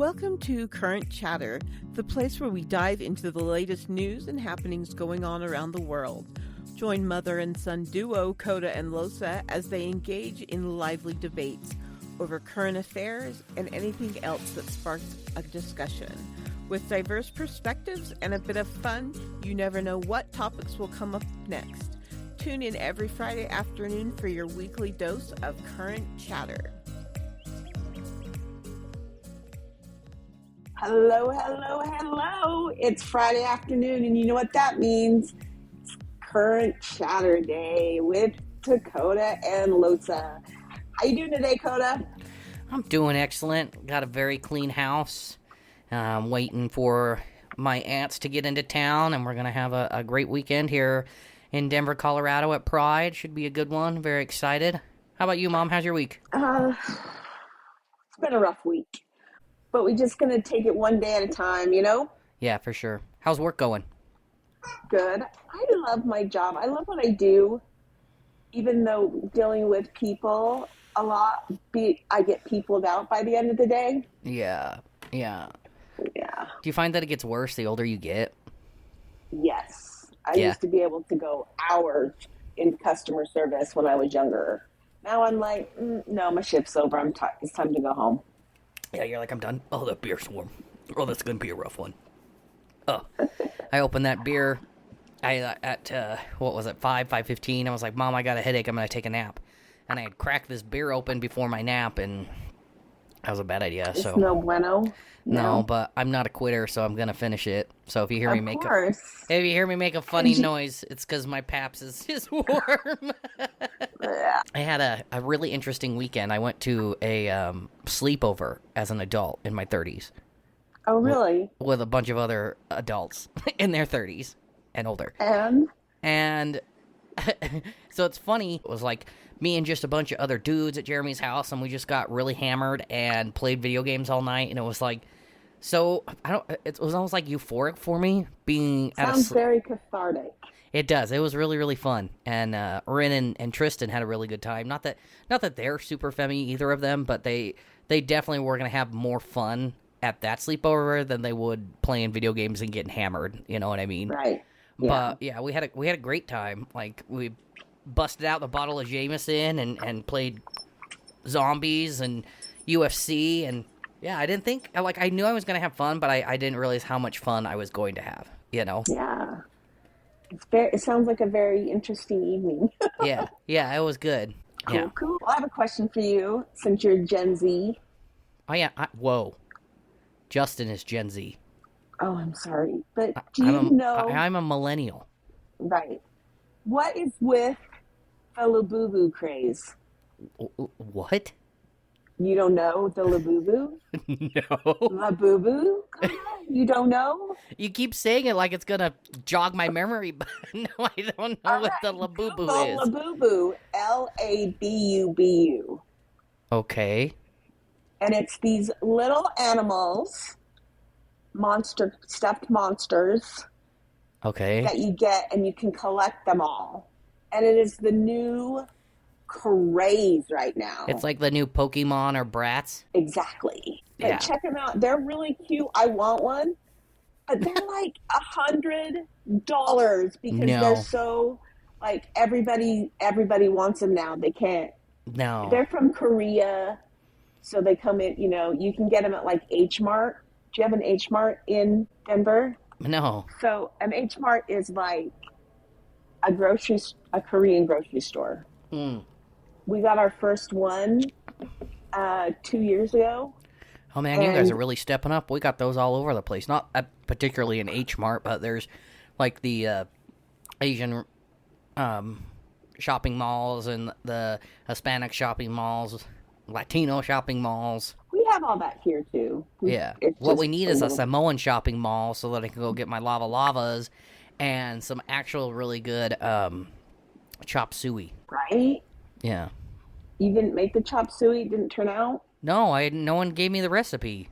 Welcome to Current Chatter, the place where we dive into the latest news and happenings going on around the world. Join mother and son duo Kota and Losa as they engage in lively debates over current affairs and anything else that sparks a discussion. With diverse perspectives and a bit of fun, you never know what topics will come up next. Tune in every Friday afternoon for your weekly dose of Current Chatter. Hello, hello, hello. It's Friday afternoon, and you know what that means. It's Current Chatter Day with Kota and Losa. How you doing today, Kota? I'm doing excellent. Got a very clean house. I'm waiting for my aunts to get into town, and we're going to have a great weekend here in Denver, Colorado at Pride. Should be a good one. Very excited. How about you, Mom? How's your week? It's been a rough week. But we're just going to take it one day at a time, you know? Yeah, for sure. How's work going? Good. I love my job. I love what I do. Even though dealing with people a lot, I get peopled out by the end of the day. Yeah. Yeah. Do you find that it gets worse the older you get? Yes. I used to be able to go hours in customer service when I was younger. Now I'm like, no, my shift's over. It's time to go home. Yeah, you're like, I'm done. Oh, the beer's warm. Oh, that's going to be a rough one. Oh, I opened that beer at 5:15. I was like, Mom, I got a headache. I'm going to take a nap. And I had cracked this beer open before my nap, and that was a bad idea. It's no bueno. No, but I'm not a quitter, so I'm going to finish it. So if you hear me make a funny noise, it's because my Paps is warm. I had a really interesting weekend. I went to a sleepover as an adult in my 30s. Oh, really? With a bunch of other adults in their 30s and older. And so it's funny. It was like me and just a bunch of other dudes at Jeremy's house, and we just got really hammered and played video games all night. And it was like, it was almost like euphoric for me being at Sounds very cathartic. It does. It was really, really fun. And Rin and Tristan had a really good time. Not that they're super femmy, either of them, but they definitely were going to have more fun at that sleepover than they would playing video games and getting hammered. You know what I mean? Right. Yeah. But yeah, we had a great time. Like, we busted out the bottle of Jameson and played zombies and UFC, and yeah, I didn't think, I knew I was going to have fun, but I didn't realize how much fun I was going to have, you know? Yeah. It sounds like a very interesting evening. Yeah, it was good. Cool. I have a question for you, since you're Gen Z. Oh, yeah. Whoa. Justin is Gen Z. Oh, I'm sorry. But do you know... I'm a millennial. Right. What is with the Labubu craze? What? You don't know the Labubu? No. Labubu? You don't know? You keep saying it like it's going to jog my memory, but no, I don't know what the Labubu is. Labubu, Labubu. Okay. And it's these little animals, stuffed monsters. Okay. That you get, and you can collect them all. And it is the new craze right now. It's like the new Pokemon or Bratz. Exactly. Yeah. But check them out. They're really cute. I want one. But they're like $100 because they're so, like, everybody wants them now. They can't. No. They're from Korea. So they come in, you can get them at like H Mart. Do you have an H Mart in Denver? No. So an H Mart is like a Korean grocery store. We got our first one 2 years ago. Oh man, you guys are really stepping up. We got those all over the place. Not particularly in H Mart, but there's like the Asian shopping malls and the Hispanic shopping malls, Latino shopping malls. We have all that here too. Yeah. What we need is a Samoan shopping mall so that I can go get my lava lavas and some actual really good chop suey. Right? Yeah. You didn't make the chop suey? It didn't turn out? No, no one gave me the recipe.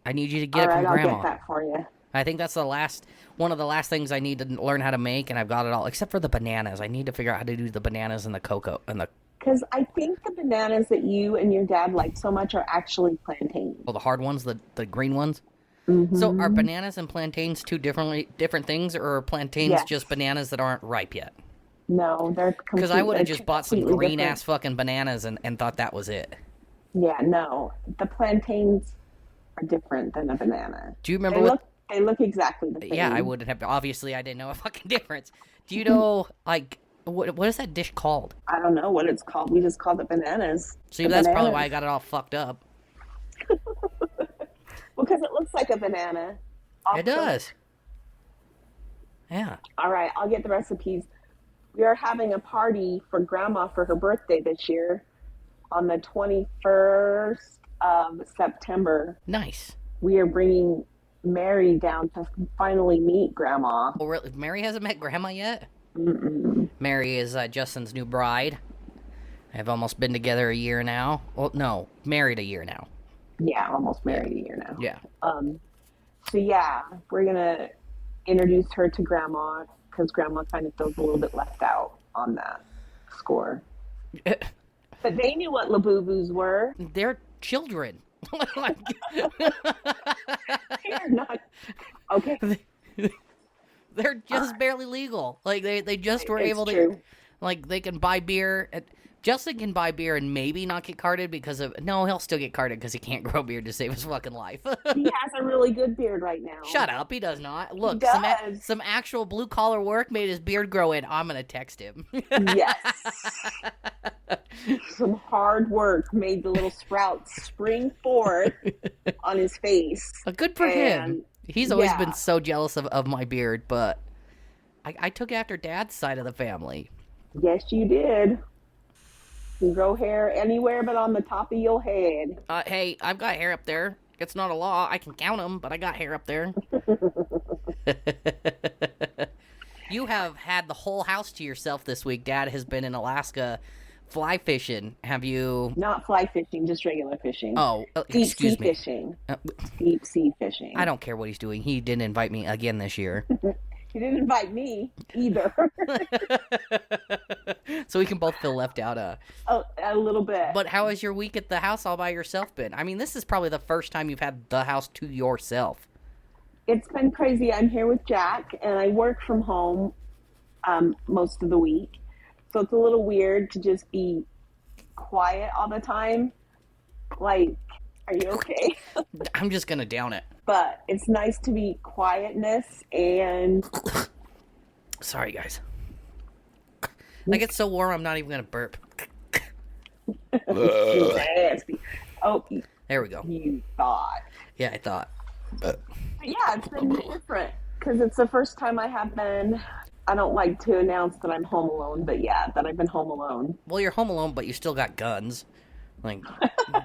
I need you to get it from Grandma. I'll get that for you. I think that's one of the last things I need to learn how to make, and I've got it all, except for the bananas. I need to figure out how to do the bananas and the cocoa and the Because I think the bananas that you and your dad like so much are actually plantains. Oh, the hard ones, the green ones? Mm-hmm. So are bananas and plantains two different things, or are plantains just bananas that aren't ripe yet? No, they're because I would have just bought some green different. ass fucking bananas and thought that was it. Yeah, no, the plantains are different than a banana. Do you remember they look exactly the same? Yeah, I wouldn't have. Obviously, I didn't know a fucking difference. Do you know like what is that dish called? I don't know what it's called. We just called it bananas. See, that's probably why I got it all fucked up. Because it looks like a banana. It does. Yeah. All right, I'll get the recipes. We are having a party for Grandma for her birthday this year on the 21st of September. Nice. We are bringing Mary down to finally meet Grandma. Oh, really? Mary hasn't met Grandma yet? Mm-mm. Mary is Justin's new bride. I've almost been together a year now. Well, no, married a year now. Yeah, almost married a year now. Yeah. So yeah, we're gonna introduce her to Grandma because Grandma kind of feels a little bit left out on that score. But they knew what Labuboos were. They're children. They're not. Okay. They're just barely legal. Like they just were able to. True. Like they can buy beer. Justin can buy beer and maybe not get carded because of... No, he'll still get carded because he can't grow beard to save his fucking life. He has a really good beard right now. Shut up, he does not. Look, He some actual blue-collar work made his beard grow in. I'm going to text him. Yes. Some hard work made the little sprouts spring forth on his face. Good for him. He's always been so jealous of my beard, but I took after Dad's side of the family. Yes, you did. You grow hair anywhere but on the top of your head. Hey, I've got hair up there. It's not a law. I can count them, but I got hair up there. You have had the whole house to yourself this week. Dad has been in Alaska fly fishing. Have you... Not fly fishing, just regular fishing. Oh, excuse me. Fishing. Deep sea fishing. I don't care what he's doing. He didn't invite me again this year. He didn't invite me either. So we can both feel left out. A little bit. But how has your week at the house all by yourself been? I mean, this is probably the first time you've had the house to yourself. It's been crazy. I'm here with Jack, and I work from home most of the week. So it's a little weird to just be quiet all the time. Like, are you okay? I'm just going to down it. But it's nice to be quietness and... Sorry, guys. I get so warm, I'm not even going to burp. Nasty. Oh, there we go. You thought. Yeah, I thought. But yeah, it's been different because it's the first time I have been... I don't like to announce that I'm home alone, but yeah, that I've been home alone. Well, you're home alone, but you still got guns. Like,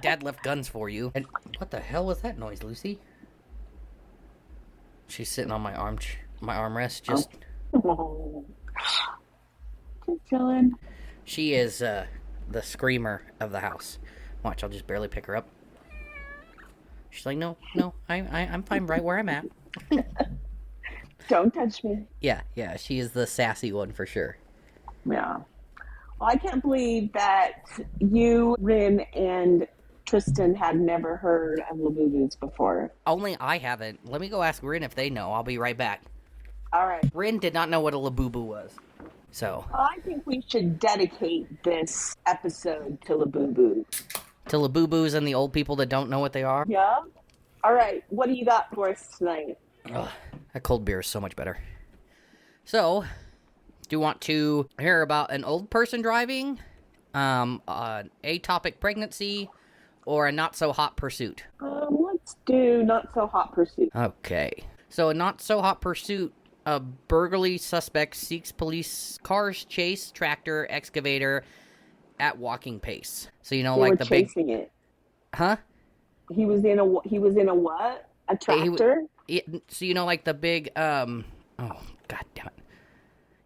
Dad left guns for you. And what the hell was that noise, Lucy? She's sitting on my armrest, just... Oh. Just chilling. She is the screamer of the house. Watch, I'll just barely pick her up. She's like, no, I'm fine right where I'm at. Don't touch me. Yeah, she is the sassy one for sure. Yeah. Well, I can't believe that you, Rin, and Tristan had never heard of Labubu's before. Only I haven't. Let me go ask Rin if they know. I'll be right back. All right. Rin did not know what a Labubu was. So. Well, I think we should dedicate this episode to Labubu. To Labubu's and the old people that don't know what they are? Yeah. All right. What do you got for us tonight? Ugh, that cold beer is so much better. So, do you want to hear about an old person driving, an atopic pregnancy, or a not-so-hot pursuit? Let's do not-so-hot pursuit. Okay. So, a not-so-hot pursuit, a burglary suspect seeks police cars, chase, tractor, excavator at walking pace. So, you know, they like were the big... chasing it. Huh? He was in a what? A tractor? So, you know, like the big, oh, god damn it.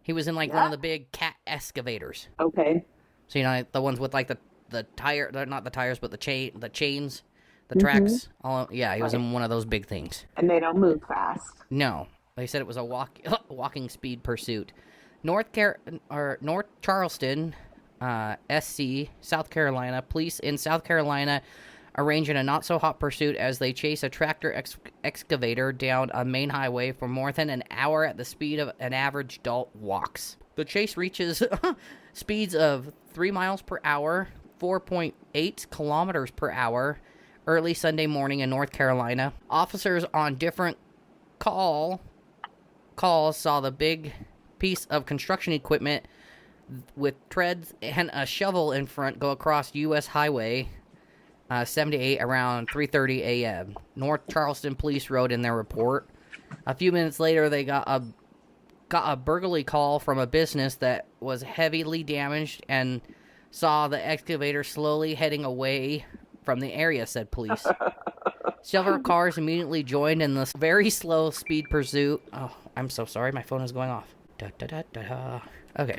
He was in, like, one of the big cat excavators. Okay. So, you know, like, the ones with, like, the tire, not the tires, but the chains, the tracks. He was in one of those big things. And they don't move fast. No. They said it was a walking speed pursuit. North Charleston, SC, South Carolina. Police in South Carolina arrange in a not-so-hot pursuit as they chase a tractor excavator down a main highway for more than an hour at the speed of an average adult walks. The chase reaches speeds of 3 miles per hour, 4.8 kilometers per hour, early Sunday morning in North Carolina. Officers on different calls saw the big piece of construction equipment with treads and a shovel in front go across U.S. Highway 78 around 3:30 a.m. North Charleston police wrote in their report. A few minutes later, they got a burglary call from a business that was heavily damaged and saw the excavator slowly heading away from the area, said police. Several cars immediately joined in this very slow speed pursuit. Oh, I'm so sorry. My phone is going off. Okay.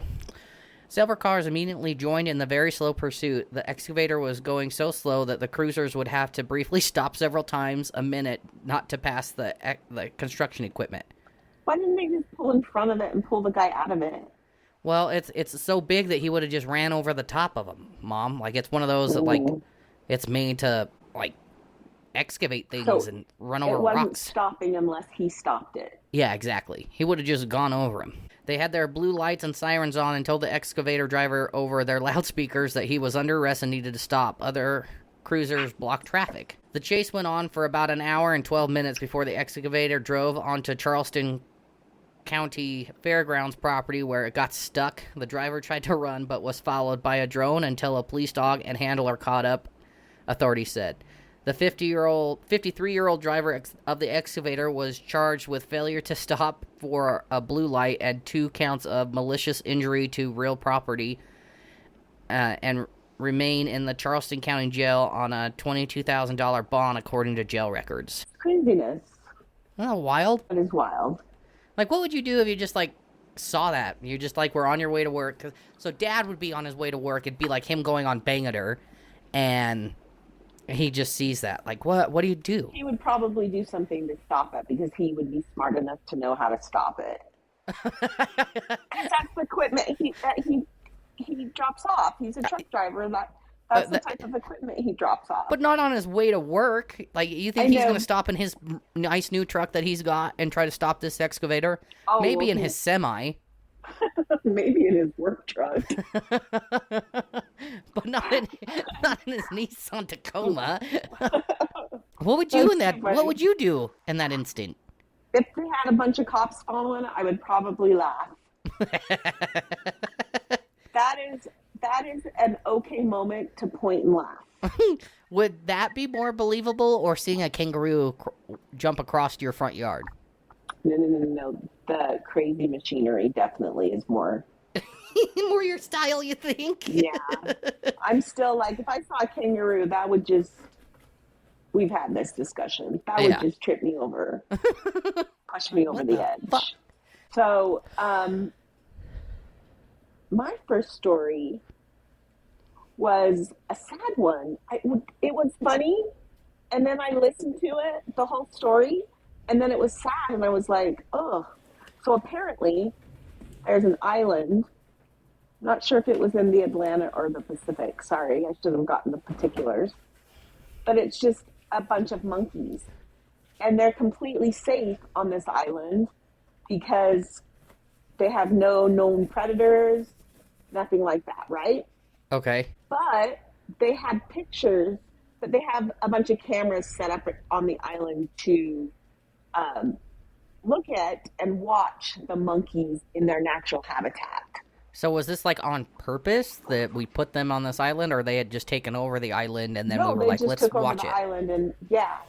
Several cars immediately joined in the very slow pursuit. The excavator was going so slow that the cruisers would have to briefly stop several times a minute not to pass the construction equipment. Why didn't they just pull in front of it and pull the guy out of it? Well, it's so big that he would have just ran over the top of him, Mom. Like, it's one of those that, like, it's made to, like, excavate things and run over rocks. It wasn't stopping unless he stopped it. Yeah, exactly. He would have just gone over him. They had their blue lights and sirens on and told the excavator driver over their loudspeakers that he was under arrest and needed to stop. Other cruisers blocked traffic. The chase went on for about an hour and 12 minutes before the excavator drove onto Charleston County Fairgrounds property where it got stuck. The driver tried to run but was followed by a drone until a police dog and handler caught up, authorities said. The 53-year-old driver of the excavator was charged with failure to stop for a blue light and 2 counts of malicious injury to real property and remain in the Charleston County Jail on a $22,000 bond, according to jail records. Craziness. Isn't that wild? That is wild. Like, what would you do if you just, like, saw that? You just, like, were on your way to work. So Dad would be on his way to work. It'd be like him going on Bangater, and he just sees that. Like, what do you do? He would probably do something to stop it because he would be smart enough to know how to stop it. That's the equipment he drops off. He's a truck driver. That's the type of equipment he drops off. But not on his way to work. Like, you think he's going to stop in his nice new truck that he's got and try to stop this excavator? Oh, maybe in his semi. Maybe in his work truck. But not in his Nissan Tacoma. What would you What would you do in that instant? If they had a bunch of cops following, I would probably laugh. That is an okay moment to point and laugh. Would that be more believable, or seeing a kangaroo jump across your front yard? No. The crazy machinery definitely is more. More your style, you think? Yeah. I'm still like, if I saw a kangaroo, that would just. We've had this discussion. That would just trip me over, push me over the edge. Fuck? So, my first story was a sad one. It was funny, and then I listened to it, the whole story, and then it was sad, and I was like, oh. So apparently, there's an island. Not sure if it was in the Atlantic or the Pacific. Sorry, I should have gotten the particulars. But it's just a bunch of monkeys. And they're completely safe on this island because they have no known predators, nothing like that, right? Okay. But they had pictures, but they have a bunch of cameras set up on the island to look at and watch the monkeys in their natural habitat. So was this like on purpose that we put them on this island, or they had just taken over the island and then we were like, let's watch it? No, they just took over the island, and yeah,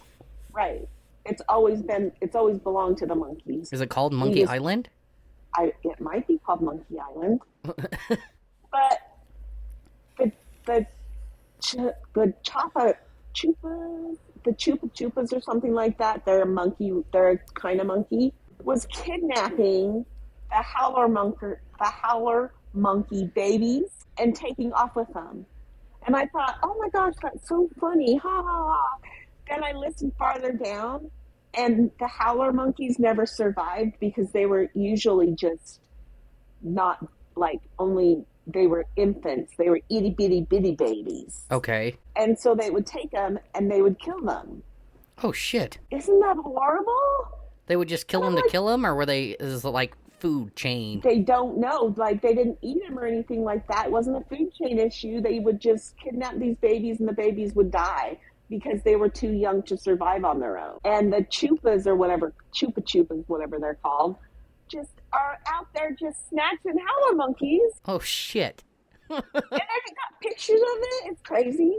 right. It's always belonged to the monkeys. Is it called Monkey Island? It might be called Monkey Island. But the chupa chupas or something like that, they're a kind of monkey, was kidnapping the howler monkey babies and taking off with them. And I thought, oh my gosh, that's so funny. Ha ha ha. Then I listened farther down, and the howler monkeys never survived because they were usually just not like only they were infants. They were itty bitty bitty babies. Okay. And so they would take them and they would kill them. Oh, shit. Isn't that horrible? They would just kill them to kill them, or is it like food chain? They don't know. Like, they didn't eat them or anything like that. It wasn't a food chain issue. They would just kidnap these babies and the babies would die because they were too young to survive on their own. And the chupas or whatever, chupas, whatever they're called, just are out there just snatching howler monkeys. Oh, shit. And I got pictures of it. It's crazy.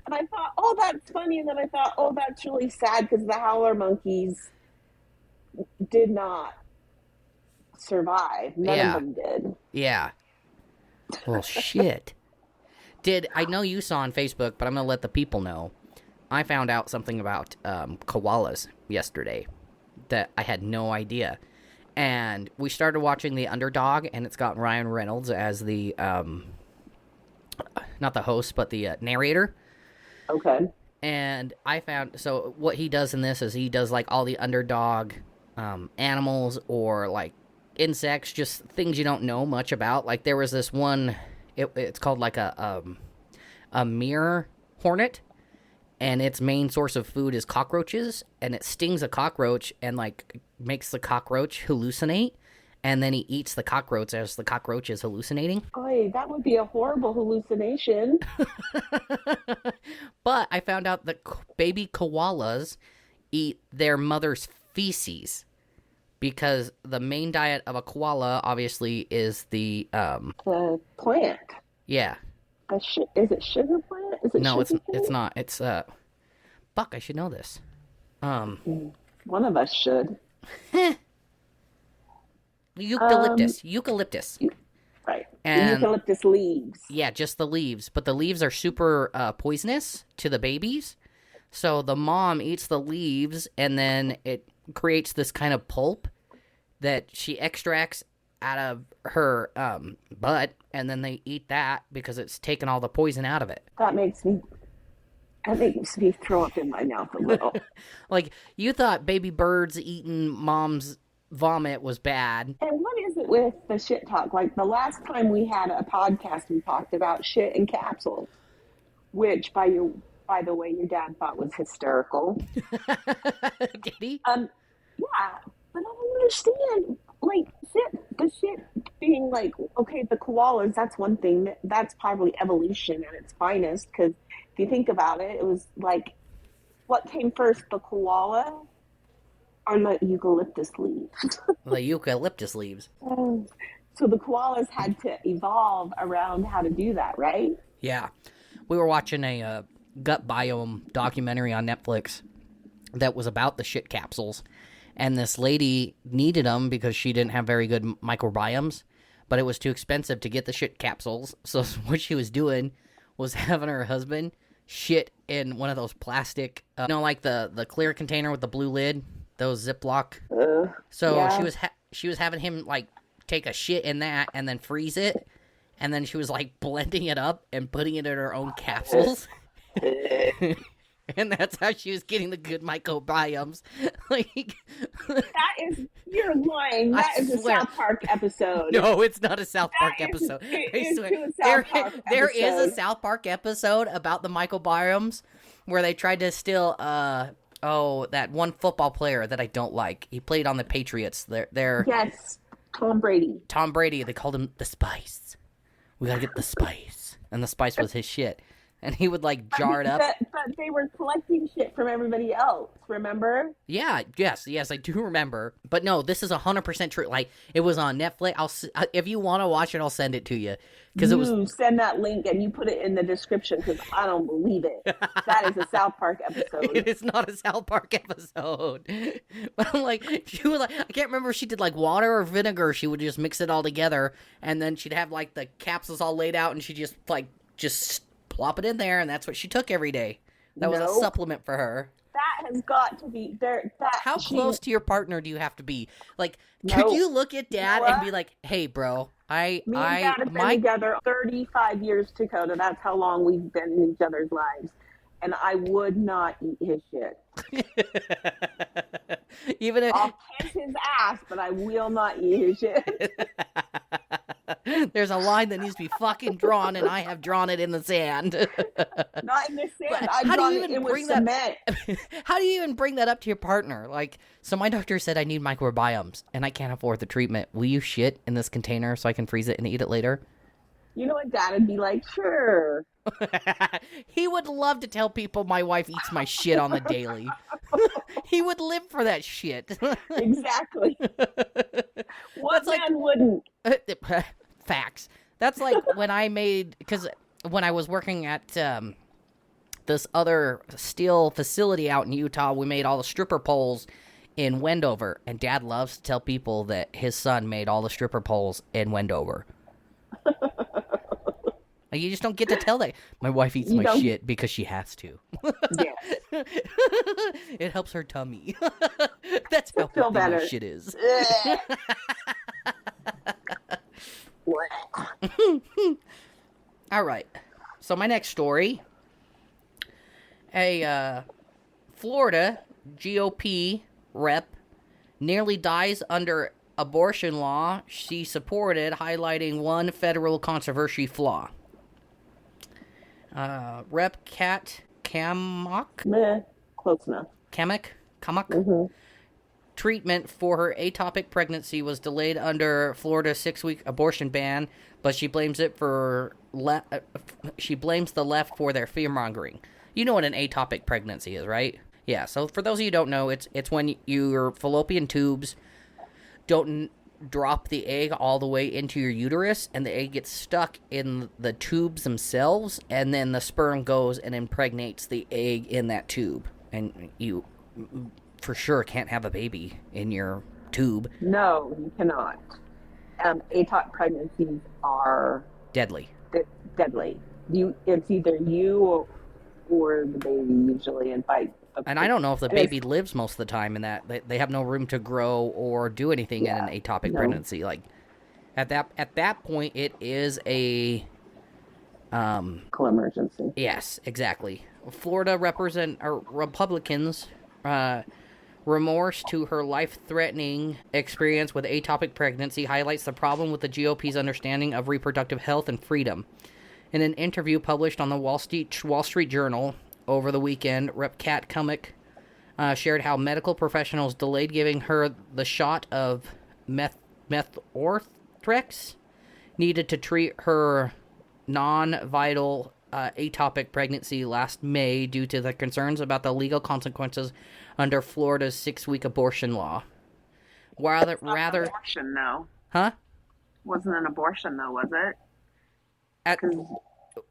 And I thought, oh, that's funny. And then I thought, oh, that's really sad because the howler monkeys did not survive. None of them did. Yeah. Well, shit. I know you saw on Facebook, but I'm going to let the people know. I found out something about koalas yesterday that I had no idea. And we started watching The Underdog, and it's got Ryan Reynolds as the, not the host, but the narrator. Okay. And I found, so what he does in this is he does, like, all the underdog animals or, like, insects, just things you don't know much about. Like, there was this one, it's called, like, a mirror hornet, and its main source of food is cockroaches, and it stings a cockroach and, like, makes the cockroach hallucinate, and then he eats the cockroach as the cockroach is hallucinating. Oy, that would be a horrible hallucination. But I found out that baby koalas eat their mother's feces, because the main diet of a koala, obviously, is the plant. Yeah. Is it sugar plant? Is it no, sugar it's not. It's Buck, I should know this. One of us should. Eucalyptus. Right. And eucalyptus leaves. Yeah, just the leaves. But the leaves are super poisonous to the babies. So the mom eats the leaves, and then it creates this kind of pulp that she extracts out of her butt, and then they eat that because it's taken all the poison out of it. That makes me throw up in my mouth a little. Like, you thought baby birds eating mom's vomit was bad. And what is it with the shit talk? Like, the last time we had a podcast, we talked about shit in capsules, which, by the way, your dad thought was hysterical. Did he? Yeah, but I don't understand. Like, the shit being like, okay, the koalas, that's one thing. That's probably evolution at its finest, because if you think about it, it was like, what came first, the koala or the eucalyptus leaves? The eucalyptus leaves. So the koalas had to evolve around how to do that, right? Yeah. We were watching a gut biome documentary on Netflix that was about the shit capsules. And this lady needed them because she didn't have very good microbiomes, but it was too expensive to get the shit capsules. So what she was doing was having her husband shit in one of those plastic, like the clear container with the blue lid, those Ziploc. So yeah. She was having him, like, take a shit in that and then freeze it, and then she was, like, blending it up and putting it in her own capsules. And that's how she was getting the good microbiomes. Like, you're lying. That is a South Park episode. No, it's not a South Park episode. I swear. There is a South Park episode about the microbiomes where they tried to steal, that one football player that I don't like. He played on the Patriots. Yes, Tom Brady. Tom Brady. They called him the Spice. We gotta get the Spice. And the Spice was his shit. And he would, like, jar it up. But they were collecting shit from everybody else, remember? Yeah, yes, I do remember. But no, this is 100% true. Like, it was on Netflix. If you want to watch it, I'll send it to you. Send that link and you put it in the description, because I don't believe it. That is a South Park episode. It is not a South Park episode. But I'm like, she was like, I can't remember if she did, like, water or vinegar. She would just mix it all together, and then she'd have, like, the capsules all laid out, and she just plop it in there, and that's what she took every day. That was a supplement for her. That has got to be there. How close to your partner do you have to be? Like, could you look at Dad and be like, "Hey, bro, me and Dad have been together 35 years, Dakota. That's how long we've been in each other's lives, and I would not eat his shit. Even if I'll kiss his ass, but I will not eat his shit." There's a line that needs to be fucking drawn, and I have drawn it in the sand. Not in the sand. How do you even bring that? Cement. How do you even bring that up to your partner? Like, so my doctor said I need microbiomes, and I can't afford the treatment. Will you shit in this container so I can freeze it and eat it later? You know what? Dad would be like, sure. He would love to tell people my wife eats my shit on the daily. He would live for that shit. Exactly. What man wouldn't? Facts. That's like when I made, because when I was working at this other steel facility out in Utah, we made all the stripper poles in Wendover, and Dad loves to tell people that his son made all the stripper poles in Wendover. Like, you just don't get to tell that. My wife eats my shit because she has to. Yeah. It helps her tummy. That's how feel better. My shit is. All right. So my next story. A Florida GOP rep nearly dies under abortion law she supported, highlighting one federal controversy flaw. Rep Kat Cammack? Close enough. Cammack? Mm-hmm. Treatment for her ectopic pregnancy was delayed under Florida's 6-week abortion ban, but she blames it for she blames the left for their fear-mongering. You know what an ectopic pregnancy is, right? Yeah, so for those of you who don't know, it's when your fallopian tubes don't drop the egg all the way into your uterus, and the egg gets stuck in the tubes themselves, and then the sperm goes and impregnates the egg in that tube. And you, for sure, can't have a baby in your tube. No, you cannot. Ectopic pregnancies are deadly. Deadly. It's either you or the baby usually, and I don't know if the baby lives most of the time in that. They have no room to grow or do anything in an ectopic pregnancy. Like, at that point, it is a medical emergency. Yes, exactly. Florida Republicans remorse to her life-threatening experience with ectopic pregnancy highlights the problem with the GOP's understanding of reproductive health and freedom. In an interview published on the Wall Street Journal over the weekend, Rep. Kat Cammack shared how medical professionals delayed giving her the shot of methotrexate needed to treat her non-vital ectopic pregnancy last May due to the concerns about the legal consequences under Florida's 6-week abortion law. Rather, an abortion, though. Huh? Wasn't an abortion, though, was it? Because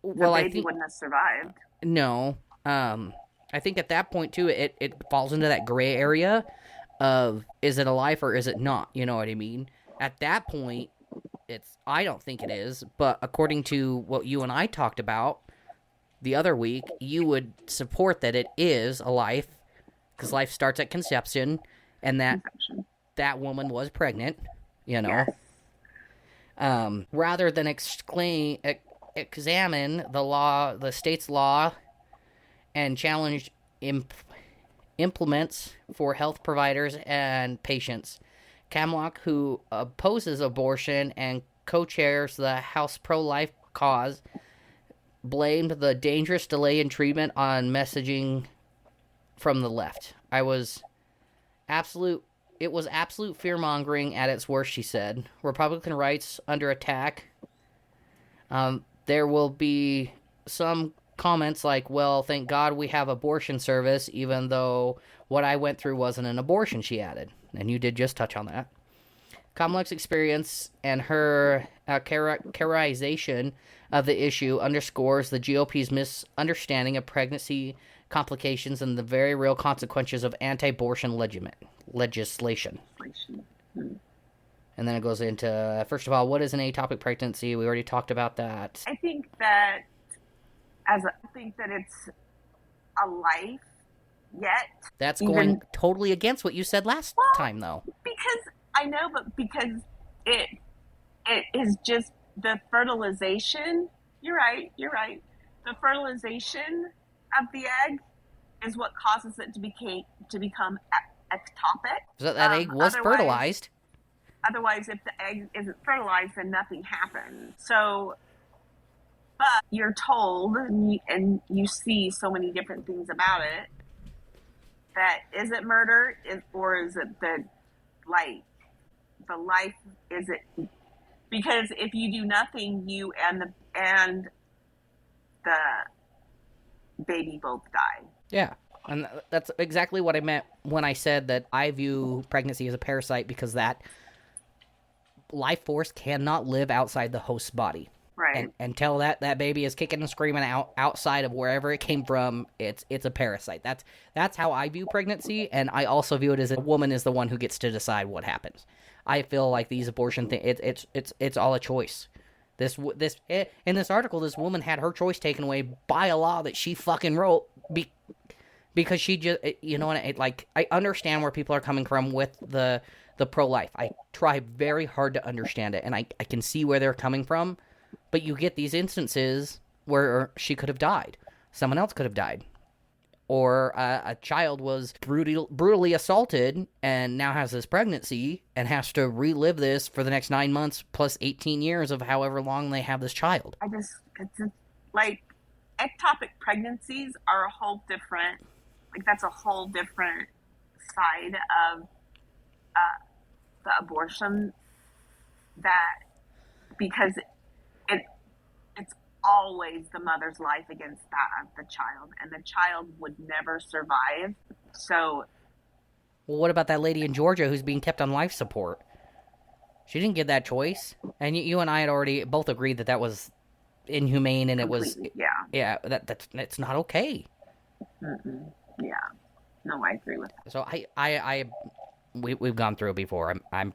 well, the baby wouldn't have survived. No. I think at that point, too, it falls into that gray area of, is it a life or is it not? You know what I mean? At that point, I don't think it is, but according to what you and I talked about the other week, you would support that it is a life, because life starts at conception, and that woman was pregnant, you know? Yes. Rather than examine the state's law, and challenge implements for health providers and patients. Cammack, who opposes abortion and co-chairs the House pro-life cause, blamed the dangerous delay in treatment on messaging from the left. It was absolute fear-mongering at its worst, she said. Republican rights under attack. There will be some comments like, well, thank God we have abortion service, even though what I went through wasn't an abortion, she added. And you did just touch on that. Cammack's experience and her characterization of the issue underscores the GOP's misunderstanding of pregnancy complications and the very real consequences of anti-abortion legislation. And then it goes into, first of all, what is an ectopic pregnancy? We already talked about that. I think that it's a life yet. That's going totally against what you said last time, though. Because I know, but because it is just the fertilization. You're right. The fertilization of the egg is what causes it to become ectopic. So that egg was fertilized. Otherwise, if the egg isn't fertilized, then nothing happens. So, but you're told, and you see so many different things about it, that is it murder, or is it the life, is it, because if you do nothing, you and the baby both die. Yeah. And that's exactly what I meant when I said that I view pregnancy as a parasite, because that life force cannot live outside the host's body. Right. And until that baby is kicking and screaming outside of wherever it came from, it's a parasite. That's how I view pregnancy, and I also view it as a woman is the one who gets to decide what happens. I feel like these abortion things, it's all a choice. In this article, this woman had her choice taken away by a law that she fucking wrote because she just, you know, I understand where people are coming from with the pro-life. I try very hard to understand it, and I can see where they're coming from, but you get these instances where she could have died. Someone else could have died. Or a child was brutally assaulted and now has this pregnancy and has to relive this for the next 9 months plus 18 years of however long they have this child. Ectopic pregnancies are a whole different, that's a whole different side of the abortion, because it's always the mother's life against that of the child, and the child would never survive. So, well, what about that lady in Georgia who's being kept on life support? She didn't get that choice, and you and I had already both agreed that was inhumane, and completely, it was that's not okay. Mm-mm. Yeah, no, I agree with that. So we've gone through it before. I'm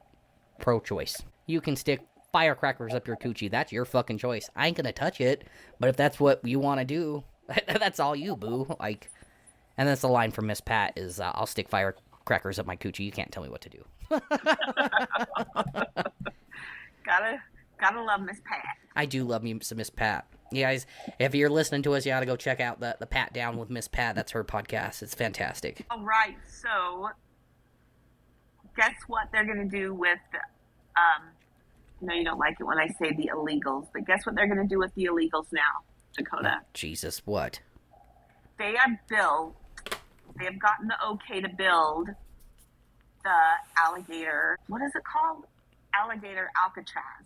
pro-choice. You can stick firecrackers up your coochie. That's your fucking choice. I ain't gonna touch it, but if that's what you want to do, that's all you, boo. And that's the line from Miss Pat is, I'll stick firecrackers up my coochie. You can't tell me what to do. Gotta love Miss Pat. I do love me some Miss Pat. You guys, if you're listening to us, you ought to go check out the Pat Down with Miss Pat. That's her podcast. It's fantastic. All right, so guess what they're gonna do with no, you don't like it when I say the illegals, but guess what they're going to do with the illegals now, Dakota? Oh, Jesus, what? They have gotten the okay to build the alligator, what is it called? Alligator Alcatraz.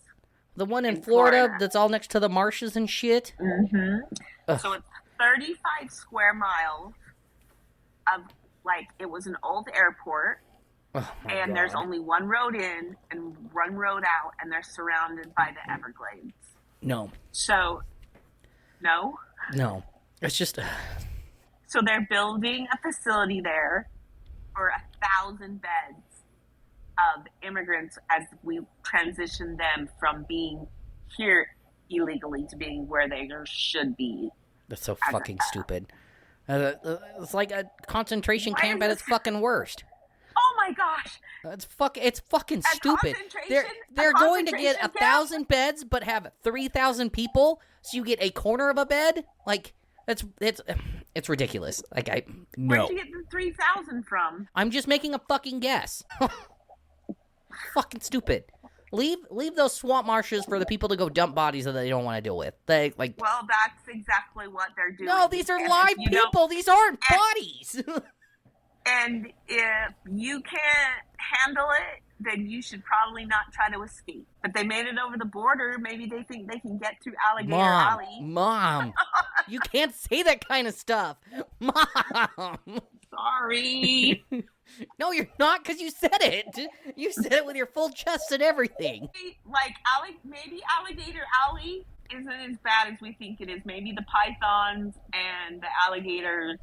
The one in Florida that's all next to the marshes and shit? Mm-hmm. So it's 35 square miles of, it was an old airport. Oh, and God. There's only one road in and one road out, and they're surrounded by the Everglades. No. So, no? No. It's just... So they're building a facility there for 1,000 beds of immigrants as we transition them from being here illegally to being where they should be. That's so fucking stupid. It's like a concentration camp at its fucking worst. Oh my gosh! It's fucking stupid. They're going to get 1,000 beds, but have 3,000 people, so you get a corner of a bed. It's ridiculous. No. Where'd you get the 3,000 from? I'm just making a fucking guess. Fucking stupid. Leave those swamp marshes for the people to go dump bodies that they don't want to deal with. Well, that's exactly what they're doing. No, these are live people. These aren't bodies. And if you can't handle it, then you should probably not try to escape. But they made it over the border. Maybe they think they can get to Alligator Alley. Mom, you can't say that kind of stuff. Mom. Sorry. No, you're not, because you said it. You said it with your full chest and everything. Maybe Alligator Alley isn't as bad as we think it is. Maybe the pythons and the alligators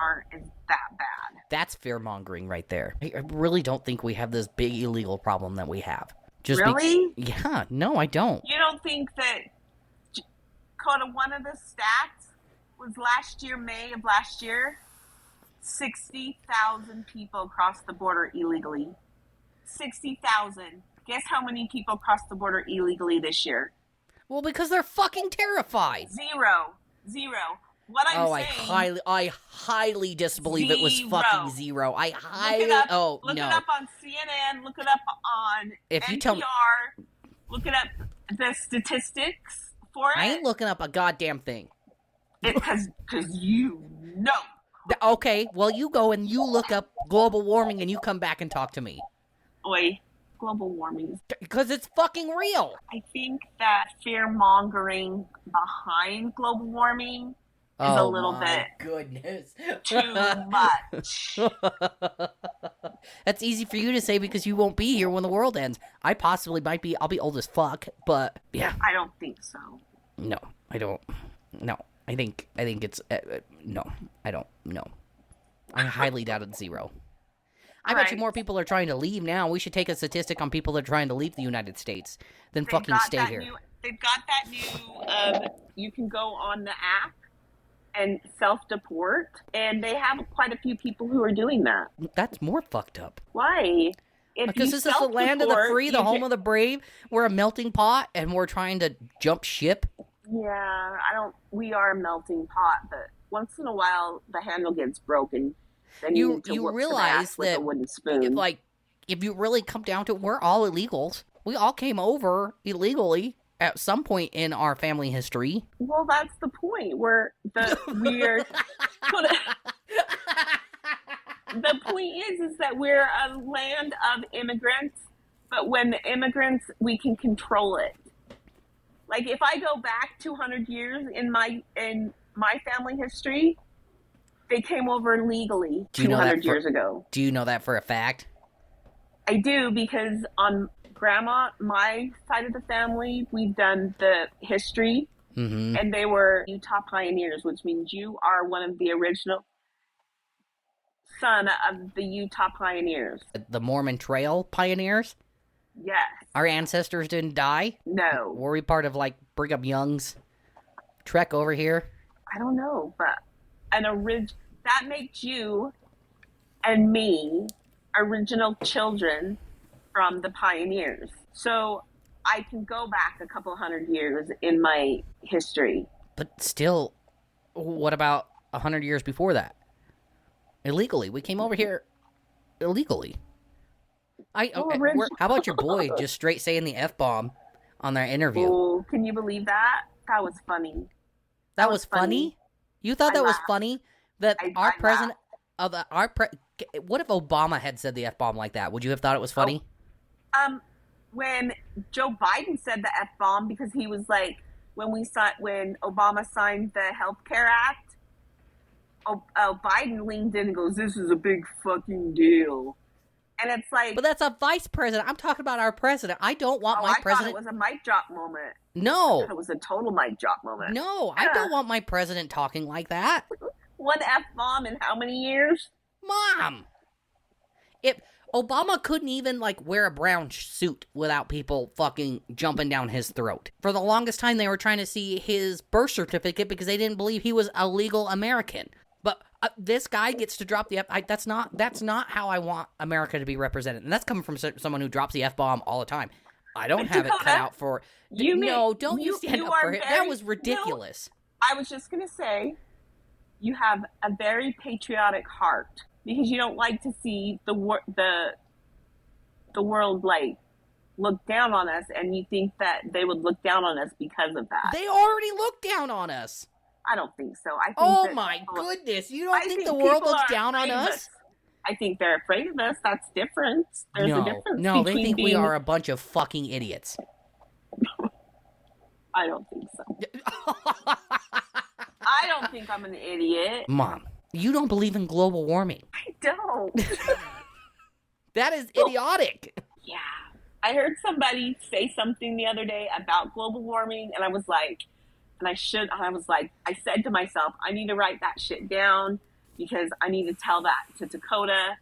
aren't as that bad. That's fear-mongering right there. I really don't think we have this big illegal problem that we have. Really? Yeah, no, I don't. You don't think that, Kota, one of the stats was May of last year, 60,000 people crossed the border illegally. 60,000. Guess how many people crossed the border illegally this year? Well, because they're fucking terrified. Zero. What I'm saying. I highly disbelieve it was fucking zero. I highly. Look it up on CNN. Look it up on if NPR. You tell me, look it up. The statistics for it. I ain't looking up a goddamn thing. Because you know. Okay, well, you go and you look up global warming and you come back and talk to me. Oi, global warming. Because it's fucking real. I think that fear-mongering behind global warming is a little bit goodness. too much. That's easy for you to say because you won't be here when the world ends. I possibly might be. I'll be old as fuck, but yeah. I don't think so. No, I don't. No. I think it's no. I don't. No. I highly doubt it's zero. I bet you more people are trying to leave now. We should take a statistic on people that are trying to leave the United States than fucking stay here. They've got that new. You can go on the app and self-deport, and they have quite a few people who are doing that. That's more fucked up. Why? Because this is the land of the free, the home of the brave. We're a melting pot, and we're trying to jump ship. Yeah, we are a melting pot, but once in a while the handle gets broken. Then you realize that, with a wooden spoon. If you really come down to it, we're all illegals. We all came over illegally at some point in our family history. Well, that's the point. The point is that we're a land of immigrants, but when the immigrants, we can control it. Like, if I go back 200 years in my family history, they came over legally 200 years ago. Do you know that for a fact? I do, because on my side of the family, we've done the history, and they were Utah pioneers, which means you are one of the original son of the Utah pioneers. The Mormon Trail pioneers? Yes. Our ancestors didn't die? No. Were we part of, Brigham Young's trek over here? I don't know, but that makes you and me original children from the pioneers. So I can go back a couple hundred years in my history. But still, what about 100 years before that? Illegally. We came over here illegally. How about your boy just straight saying the F-bomb on their interview? Oh, can you believe that? That was funny. That was funny? You thought that was funny? That our president of what if Obama had said the F-bomb like that? Would you have thought it was funny? When Joe Biden said the F-bomb, because he was like, when Obama signed the Health Care Act, Biden leaned in and goes, "This is a big fucking deal." And it's like... But that's a vice president. I'm talking about our president. I don't want my president... I thought it was a mic drop moment. No. It was a total mic drop moment. No, I don't want my president talking like that. One F-bomb in how many years? Mom! Obama couldn't even, wear a brown suit without people fucking jumping down his throat. For the longest time, they were trying to see his birth certificate because they didn't believe he was a legal American. But this guy gets to drop the F. That's not how I want America to be represented, and that's coming from someone who drops the F-bomb all the time. I don't have it cut out for. Don't you stand up for it? That was ridiculous. No, I was just gonna say, you have a very patriotic heart because you don't like to see the world look down on us, and you think that they would look down on us because of that. They already looked down on us. I don't think so. I think my goodness. You don't think the world looks down on us? I think they're afraid of us. That's different. There's a difference. No, they think we are a bunch of fucking idiots. I don't think so. I don't think I'm an idiot. Mom, you don't believe in global warming. I don't. That is idiotic. Yeah. I heard somebody say something the other day about global warming, and I was like, I said to myself, I need to write that shit down because I need to tell that to Dakota.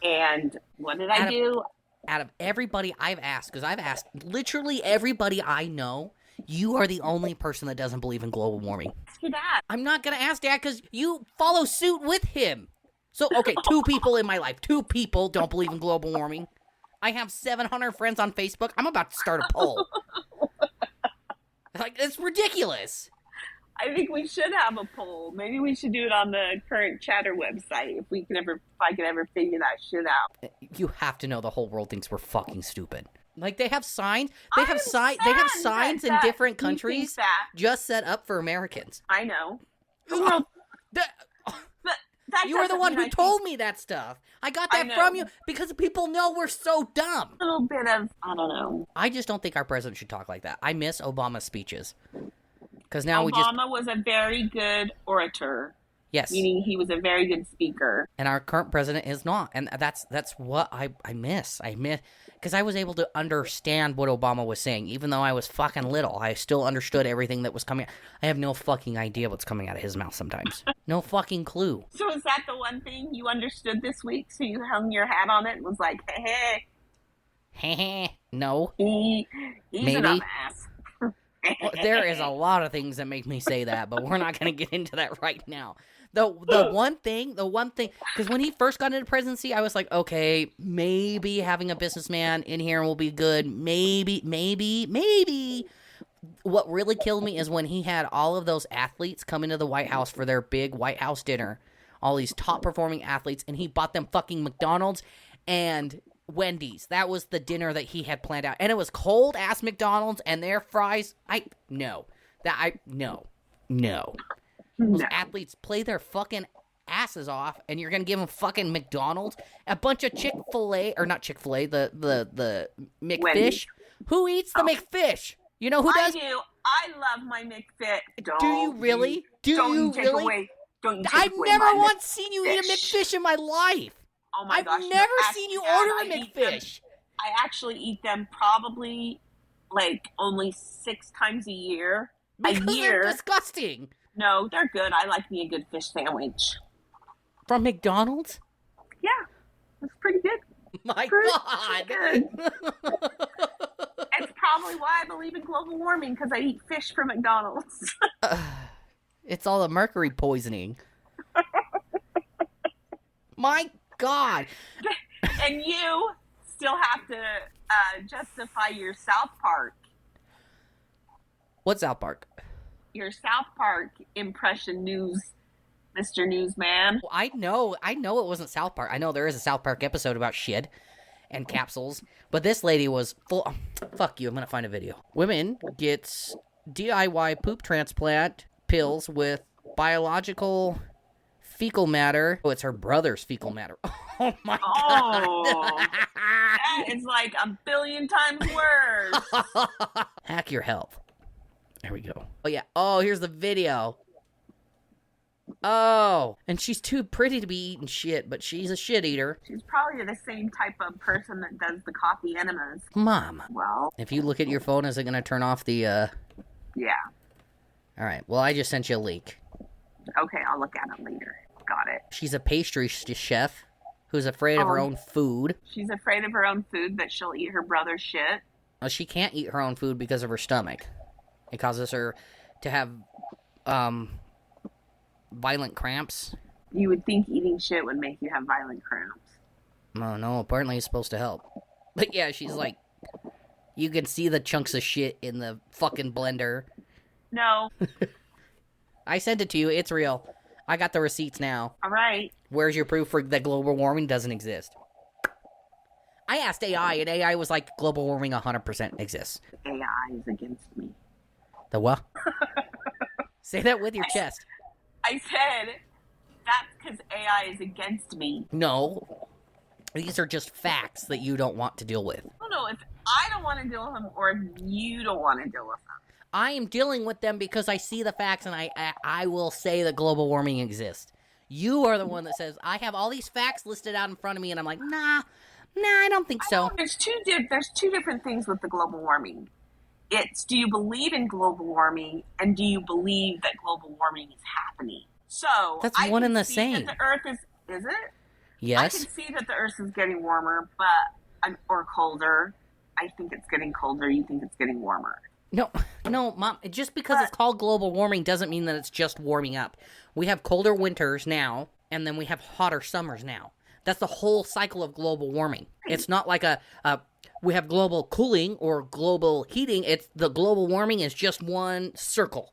And what did I do? Out of everybody I've asked, because I've asked literally everybody I know, you are the only person that doesn't believe in global warming. Ask your dad. I'm not going to ask Dad because you follow suit with him. So, okay, 2 people in my life. 2 people don't believe in global warming. I have 700 friends on Facebook. I'm about to start a poll. It's ridiculous. I think we should have a poll. Maybe we should do it on the Current Chatter website if I could ever figure that shit out. You have to know the whole world thinks we're fucking stupid. Like, they have signs. They have signs in different countries just set up for Americans. I know. You were the one who told me that stuff. I got that from you because people know we're so dumb. A little bit of, I don't know. I just don't think our president should talk like that. I miss Obama's speeches. Because now Obama was a very good orator. Yes. Meaning he was a very good speaker. And our current president is not. And that's what I miss. I miss, because I was able to understand what Obama was saying. Even though I was fucking little, I still understood everything that was coming. I have no fucking idea what's coming out of his mouth sometimes. No fucking clue. So is that the one thing you understood this week? So you hung your hat on it and was like, hey. Hey. No. He's maybe. An dumbass. Well, there is a lot of things that make me say that, but we're not going to get into that right now. The one thing, because when he first got into presidency, I was like, okay, maybe having a businessman in here will be good. Maybe. What really killed me is when he had all of those athletes come into the White House for their big White House dinner, all these top performing athletes, and he bought them fucking McDonald's and Wendy's. That was the dinner that he had planned out, and it was cold ass McDonald's and their fries. No. Those athletes play their fucking asses off, and you're gonna give them fucking McDonald's, a bunch of Chick-fil-A, or not Chick-fil-A, the McFish. Wendy's. Who eats the McFish? You know who does? I do. I love my McFish. Do you really? I've never once seen you eat a McFish in my life. Oh my gosh. I've never seen you order a McFish. I actually eat them probably like only 6 times a year. Because they're disgusting. No, they're good. I like me a good fish sandwich. From McDonald's? Yeah. It's pretty good. My God. Good. It's probably why I believe in global warming, because I eat fish from McDonald's. It's all the mercury poisoning. My God. And you still have to justify your South Park. What South Park? Your South Park impression news, Mr. Newsman. Well, I know it wasn't South Park. I know there is a South Park episode about shit and capsules, but this lady was full. Fuck you, I'm gonna find a video. Women gets DIY poop transplant pills with biological fecal matter. Oh, it's her brother's fecal matter. Oh my God. That is like 1 billion times worse. Hack your health. There we go. Oh, yeah. Oh, here's the video. Oh. And she's too pretty to be eating shit, but she's a shit eater. She's probably the same type of person that does the coffee enemas. Mom. Well. If you look at your phone, is it going to turn off the, Yeah. All right. Well, I just sent you a link. Okay, I'll look at it later. Got it. She's a pastry chef who's afraid of her own food. She's afraid of her own food, but she'll eat her brother's shit. Well, she can't eat her own food because of her stomach. It causes her to have violent cramps. You would think eating shit would make you have violent cramps. Oh, no, apparently it's supposed to help. But yeah, she's like, you can see the chunks of shit in the fucking blender. No. I sent it to you. It's real. I got the receipts now. All right. Where's your proof for that global warming doesn't exist? I asked AI, and AI was like, global warming 100% exists. AI is against me. The what? Say that with your chest. I said, that's because AI is against me. No. These are just facts that you don't want to deal with. I don't know if I don't want to deal with them or if you don't want to deal with them. I am dealing with them because I see the facts, and I will say that global warming exists. You are the one that says, I have all these facts listed out in front of me, and I'm like, nah, I don't think so. There's two different things with the global warming. It's, do you believe in global warming, and do you believe that global warming is happening? So that's one and the same. That the Earth is it? Yes. I can see that the Earth is getting warmer, or colder. I think it's getting colder. You think it's getting warmer. No, Mom, just because it's called global warming doesn't mean that it's just warming up. We have colder winters now, and then we have hotter summers now. That's the whole cycle of global warming. It's not like we have global cooling or global heating. It's the global warming is just one circle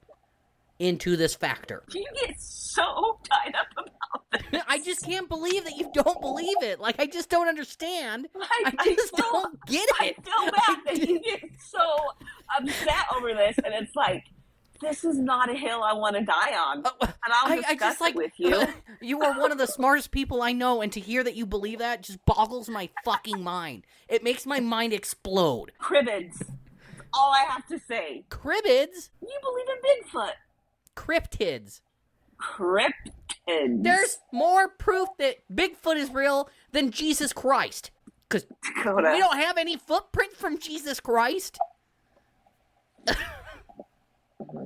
into this factor. You get so tied up about this. I just can't believe that you don't believe it. Like, I just don't understand. I just don't get it. I feel bad that you get so upset over this, and it's like, this is not a hill I want to die on. And I'll discuss it with you. You are one of the smartest people I know, and to hear that you believe that just boggles my fucking mind. It makes my mind explode. Cribbids. That's all I have to say. Cribbids? You believe in Bigfoot. Cryptids. Cryptids. There's more proof that Bigfoot is real than Jesus Christ. Because we don't have any footprint from Jesus Christ.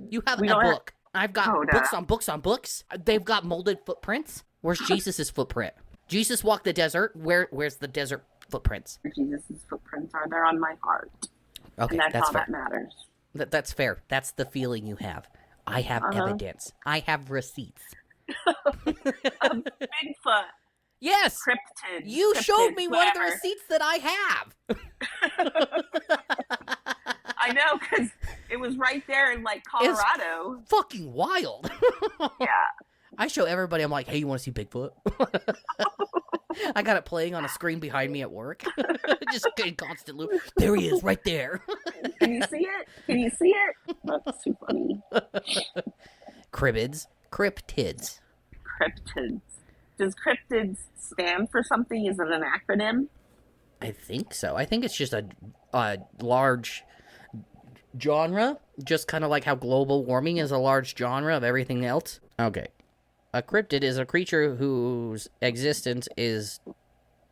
You have a book. I've got books on books on books. They've got molded footprints. Where's Jesus' footprint? Jesus walked the desert. Where's the desert footprints? Jesus' footprints are there on my heart. Okay, and that's all fair. that matters. That's fair. That's the feeling you have. I have evidence. I have receipts. Bigfoot. Yes. Cryptids. You showed me one of the whatever. receipts that I have. I know, because it was right there in, like, Colorado. It's fucking wild. Yeah. I show everybody, I'm like, hey, you want to see Bigfoot? I got it playing on a screen behind me at work. Just in constant loop. There he is, right there. Can you see it? Can you see it? That's too funny. Cribbids. Cryptids. Cryptids. Does cryptids stand for something? Is it an acronym? I think so. I think it's just a large genre, just kind of like how global warming is a large genre of everything else. Okay. A cryptid is a creature whose existence is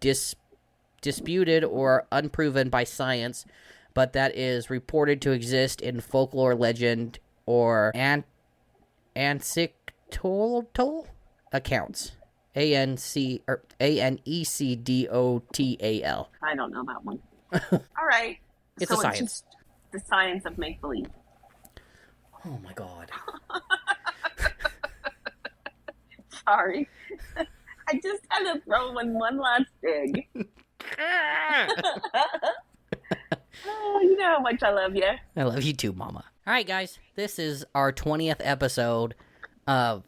disputed or unproven by science, but that is reported to exist in folklore, legend, or anecdotal accounts. Anecdotal. I don't know that one. All right. It's a science. It's just the science of make-believe. Oh my god. Sorry. I just had to throw in one last dig. Oh, you know how much I love you. I love you too, Mama. All right, guys. This is our 20th episode of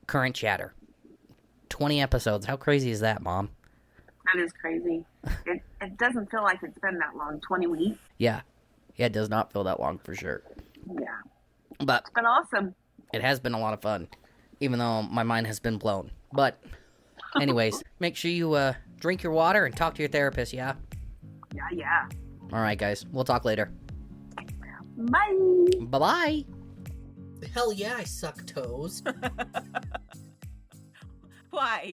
Current Chatter. 20 episodes. How crazy is that, Mom? That is crazy. It doesn't feel like it's been that long. 20 weeks. Yeah. Yeah, it does not feel that long for sure. Yeah. But it's been awesome. It has been a lot of fun, even though my mind has been blown. But anyways, make sure you drink your water and talk to your therapist, yeah? Yeah. All right, guys. We'll talk later. Bye. Bye-bye. Hell yeah, I suck toes. Why?